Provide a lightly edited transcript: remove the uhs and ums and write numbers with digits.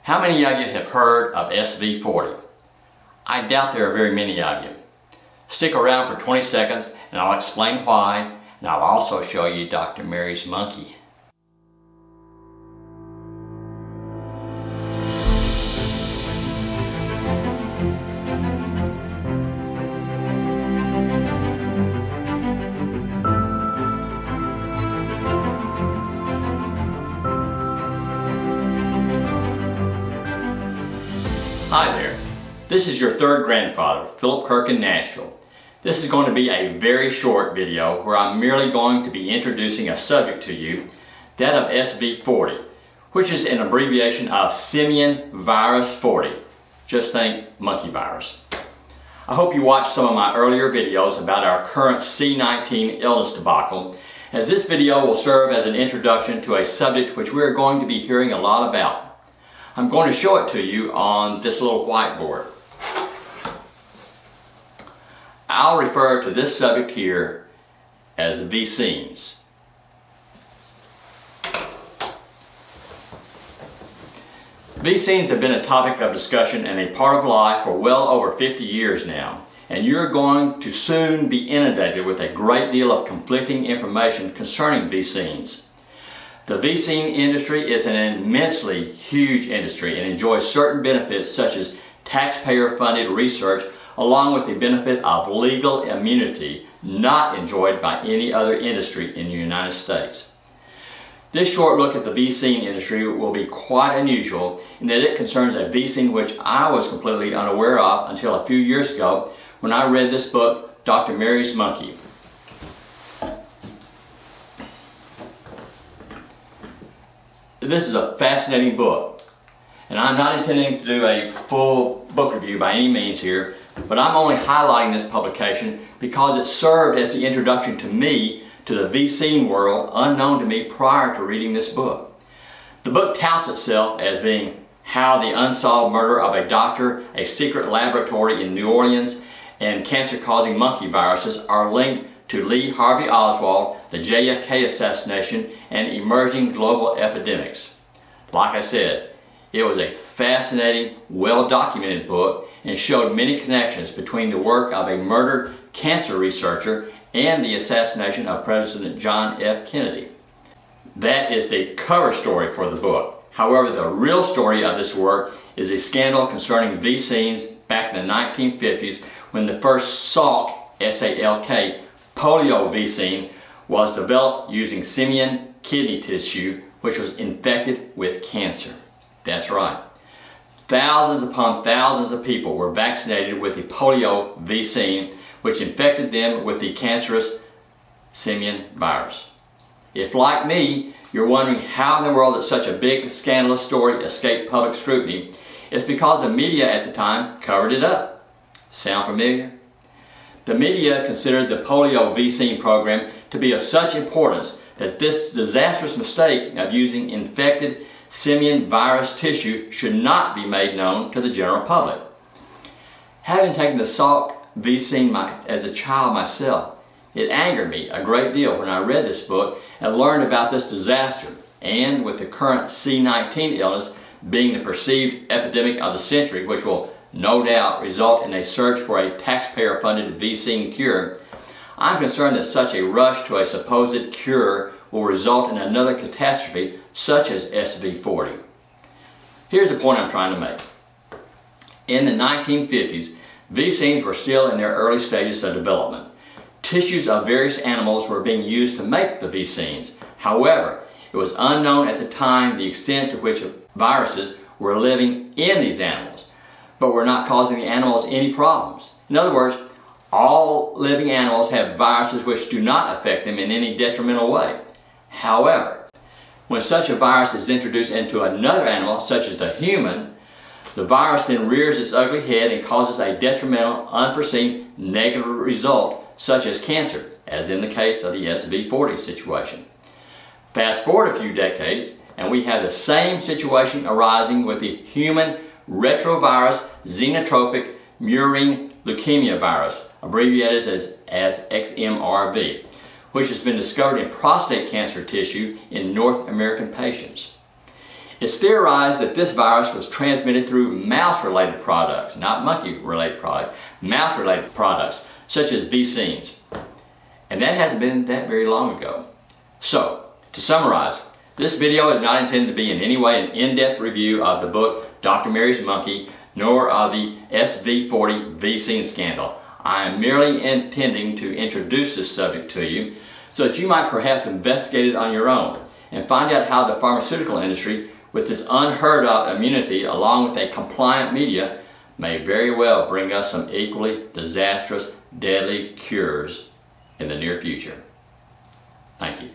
How many of you have heard of SV40? I doubt there are very many of you. Stick around for 20 seconds and I'll explain why, and I'll also show you Dr. Mary's monkey. Hi there, this is your third grandfather, Philip Kirk in Nashville. This is going to be a very short video where I'm merely going to be introducing a subject to you, that of SV40, which is an abbreviation of Simian Virus 40. Just think monkey virus. I hope you watched some of my earlier videos about our current C-19 illness debacle, as this video will serve as an introduction to a subject which we are going to be hearing a lot about. I'm going to show it to you on this little whiteboard. I'll refer to this subject here as vaccines. Vaccines have been a topic of discussion and a part of life for well over 50 years now, and you're going to soon be inundated with a great deal of conflicting information concerning vaccines. The vaccine industry is an immensely huge industry and enjoys certain benefits such as taxpayer-funded research along with the benefit of legal immunity not enjoyed by any other industry in the United States. This short look at the vaccine industry will be quite unusual in that it concerns a vaccine which I was completely unaware of until a few years ago when I read this book, Dr. Mary's Monkey. This is a fascinating book, and I'm not intending to do a full book review by any means here, but I'm only highlighting this publication because it served as the introduction to me to the vaccine world unknown to me prior to reading this book. The book touts itself as being how the unsolved murder of a doctor, a secret laboratory in New Orleans, and cancer-causing monkey viruses are linked to Lee Harvey Oswald, the JFK assassination, and emerging global epidemics. Like I said, it was a fascinating, well-documented book and showed many connections between the work of a murdered cancer researcher and the assassination of President John F. Kennedy. That is the cover story for the book. However, the real story of this work is a scandal concerning vaccines back in the 1950s when the first Salk, S-A-L-K, polio vaccine was developed using simian kidney tissue which was infected with cancer. That's right. Thousands upon thousands of people were vaccinated with the polio vaccine which infected them with the cancerous simian virus. If, like me, you're wondering how in the world that such a big scandalous story escaped public scrutiny, it's because the media at the time covered it up. Sound familiar? The media considered the polio vaccine program to be of such importance that this disastrous mistake of using infected simian virus tissue should not be made known to the general public. Having taken the Salk vaccine as a child myself, it angered me a great deal when I read this book and learned about this disaster, and with the current C-19 illness being the perceived epidemic of the century, which will no doubt result in a search for a taxpayer-funded vaccine cure, I'm concerned that such a rush to a supposed cure will result in another catastrophe such as SV40. Here's the point I'm trying to make. In the 1950s, vaccines were still in their early stages of development. Tissues of various animals were being used to make the vaccines. However, it was unknown at the time the extent to which viruses were living in these animals, but were not causing the animals any problems. In other words, all living animals have viruses which do not affect them in any detrimental way. However, when such a virus is introduced into another animal, such as the human, the virus then rears its ugly head and causes a detrimental, unforeseen, negative result, such as cancer, as in the case of the SV40 situation. Fast forward a few decades, and we have the same situation arising with the human retrovirus xenotropic murine leukemia virus, abbreviated as XMRV, which has been discovered in prostate cancer tissue in North American patients. It's theorized that this virus was transmitted through mouse-related products, not monkey-related products, mouse-related products, such as vaccines. And that hasn't been that very long ago. So, to summarize, this video is not intended to be in any way an in-depth review of the book Dr. Mary's Monkey, nor of the SV40 vaccine scandal. I am merely intending to introduce this subject to you so that you might perhaps investigate it on your own and find out how the pharmaceutical industry, with this unheard of immunity along with a compliant media, may very well bring us some equally disastrous, deadly cures in the near future. Thank you.